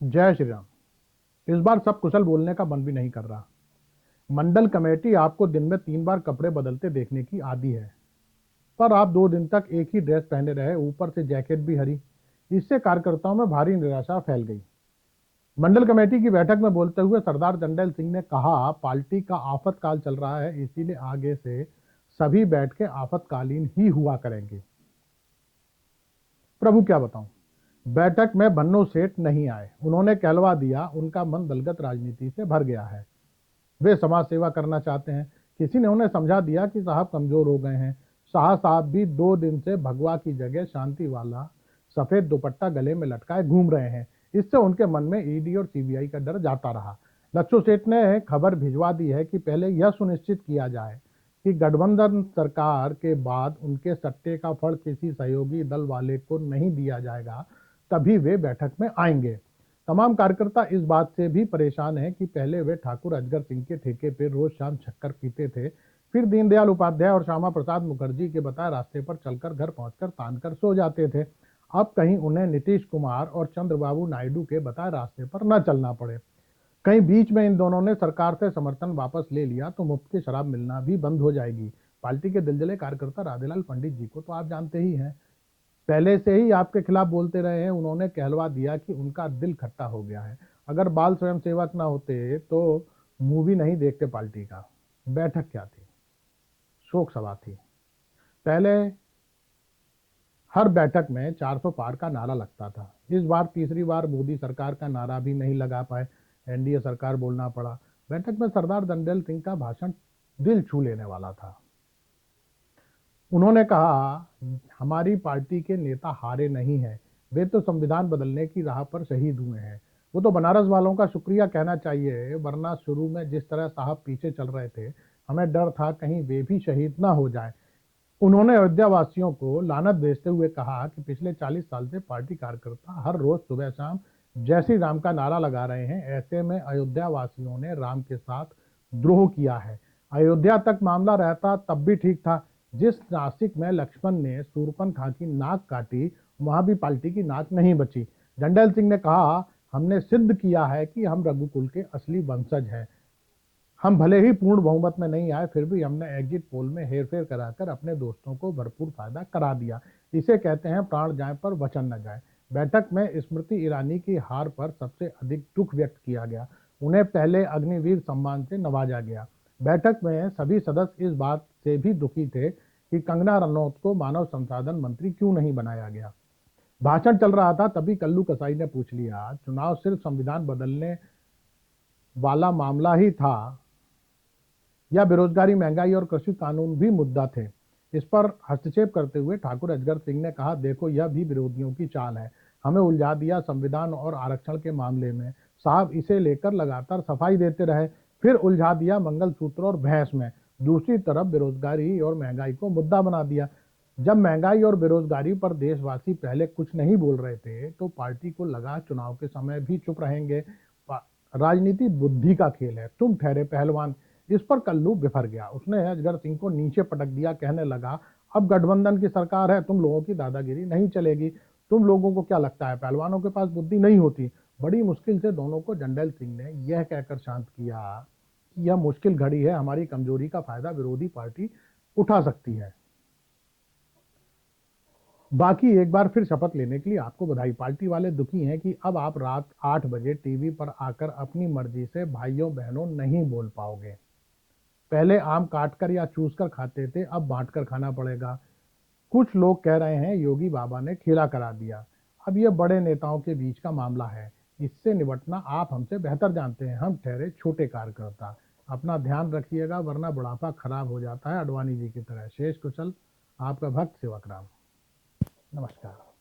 जय श्री राम। इस बार सब कुशल बोलने का मन भी नहीं कर रहा। मंडल कमेटी आपको दिन में 3 बार कपड़े बदलते देखने की आदी है, पर आप 2 दिन तक एक ही ड्रेस पहने रहे, ऊपर से जैकेट भी हरी। इससे कार्यकर्ताओं में भारी निराशा फैल गई। मंडल कमेटी की बैठक में बोलते हुए सरदार जंडैल सिंह ने कहा, पार्टी का आफतकाल चल रहा है, इसीलिए आगे से सभी बैठ के आफतकालीन ही हुआ करेंगे। प्रभु क्या बताऊं, बैठक में बन्नू सेठ नहीं आए। उन्होंने कहलवा दिया उनका मन दलगत राजनीति से भर गया है, वे समाज सेवा करना चाहते हैं। किसी ने उन्हें समझा दिया कि साहब कमजोर हो गए हैं। शाह साहब भी 2 दिन से भगवा की जगह शांति वाला सफेद दुपट्टा गले में लटकाए घूम रहे हैं। इससे उनके मन में ईडी और सीबीआई का डर जाता रहा। लच्छू सेठ ने खबर भिजवा दी है कि पहले यह सुनिश्चित किया जाए कि गठबंधन सरकार के बाद उनके सट्टे का फल किसी सहयोगी दल वाले को नहीं दिया जाएगा, तभी वे बैठक में आएंगे। तमाम कार्यकर्ता इस बात से भी परेशान हैं कि पहले वे ठाकुर अजगर सिंह के ठेके पर रोज शाम शक्कर पीते थे, फिर दीनदयाल उपाध्याय और श्यामा प्रसाद मुखर्जी के बताए रास्ते पर चलकर घर पहुंचकर तान कर सो जाते थे। अब कहीं उन्हें नीतीश कुमार और चंद्रबाबू नायडू के बताए रास्ते पर न चलना पड़े। कहीं बीच में इन दोनों ने सरकार से समर्थन वापस ले लिया तो मुफ्त की शराब मिलना भी बंद हो जाएगी। पार्टी के दिलजले कार्यकर्ता राधेलाल पंडित जी को तो आप जानते ही हैं, पहले से ही आपके खिलाफ बोलते रहे हैं। उन्होंने कहलवा दिया कि उनका दिल खट्टा हो गया है। अगर बाल स्वयंसेवक ना होते तो मूवी नहीं देखते पार्टी का। बैठक क्या थी, शोक सभा थी। पहले हर बैठक में 400 पार का नारा लगता था। इस बार तीसरी बार मोदी सरकार का नारा भी नहीं लगा पाए, एनडीए सरकार बोलना पड़ा। बैठक में सरदार जंडैल सिंह का भाषण दिल छू लेने वाला था। उन्होंने कहा, हमारी पार्टी के नेता हारे नहीं हैं, वे तो संविधान बदलने की राह पर शहीद हुए हैं। वो तो बनारस वालों का शुक्रिया कहना चाहिए, वरना शुरू में जिस तरह साहब पीछे चल रहे थे, हमें डर था कहीं वे भी शहीद ना हो जाए। उन्होंने अयोध्या वासियों को लानत भेजते हुए कहा कि पिछले 40 साल से पार्टी कार्यकर्ता हर रोज सुबह शाम जय श्री राम का नारा लगा रहे हैं। ऐसे में अयोध्या वासियों ने राम के साथ द्रोह किया है। अयोध्या तक मामला रहता तब भी ठीक था। जिस नासिक में लक्ष्मण ने सूरपनखा की नाक काटी, वहां भी पार्टी की नाक नहीं बची। जंडैल सिंह ने कहा, हमने सिद्ध किया है कि हम रघुकुल के असली वंशज हैं। हम भले ही पूर्ण बहुमत में नहीं आए, फिर भी हमने एग्जिट पोल में हेरफेर कराकर अपने दोस्तों को भरपूर फायदा करा दिया। इसे कहते हैं प्राण जाए पर वचन न जाए। बैठक में स्मृति ईरानी की हार पर सबसे अधिक दुख व्यक्त किया गया। उन्हें पहले अग्निवीर सम्मान से नवाजा गया। बैठक में सभी सदस्य इस बात से भी दुखी थे कि कंगना रनौत को मानव संसाधन मंत्री क्यों नहीं बनाया गया। भाषण चल रहा था, तभी कल्लू कसाई ने पूछ लिया, चुनाव सिर्फ संविधान बदलने वाला मामला ही था या बेरोजगारी, महंगाई और कृषि कानून भी मुद्दा थे? इस पर हस्तक्षेप करते हुए ठाकुर अजगर सिंह ने कहा, देखो यह भी विरोधियों की चाल है, हमें उलझा दिया संविधान और आरक्षण के मामले में। साहब इसे लेकर लगातार सफाई देते रहे, फिर उलझा दिया मंगलसूत्र और भैंस में। दूसरी तरफ बेरोजगारी और महंगाई को मुद्दा बना दिया। जब महंगाई और बेरोजगारी पर देशवासी पहले कुछ नहीं बोल रहे थे, तो पार्टी को लगा चुनाव के समय भी चुप रहेंगे। राजनीति बुद्धि का खेल है, तुम ठहरे पहलवान। इस पर कल्लू बिफर गया। उसने अजगर सिंह को नीचे पटक दिया, कहने लगा, अब गठबंधन की सरकार है, तुम लोगों की दादागिरी नहीं चलेगी। तुम लोगों को क्या लगता है पहलवानों के पास बुद्धि नहीं होती? बड़ी मुश्किल से दोनों को जंडैल सिंह ने यह कहकर शांत किया कि यह मुश्किल घड़ी है, हमारी कमजोरी का फायदा विरोधी पार्टी उठा सकती है। बाकी एक बार फिर शपथ लेने के लिए आपको बधाई। पार्टी वाले दुखी हैं कि अब आप रात 8 बजे टीवी पर आकर अपनी मर्जी से भाइयों बहनों नहीं बोल पाओगे। पहले आम काट कर या चूस कर खाते थे, अब बांट कर खाना पड़ेगा। कुछ लोग कह रहे हैं योगी बाबा ने खेला करा दिया। अब यह बड़े नेताओं के बीच का मामला है, इससे निपटना आप हमसे बेहतर जानते हैं। हम ठहरे छोटे कार्यकर्ता। अपना ध्यान रखिएगा, वरना बुढ़ापा खराब हो जाता है, अडवाणी जी की तरह। शेष कुशल, आपका भक्त सेवक राम। नमस्कार।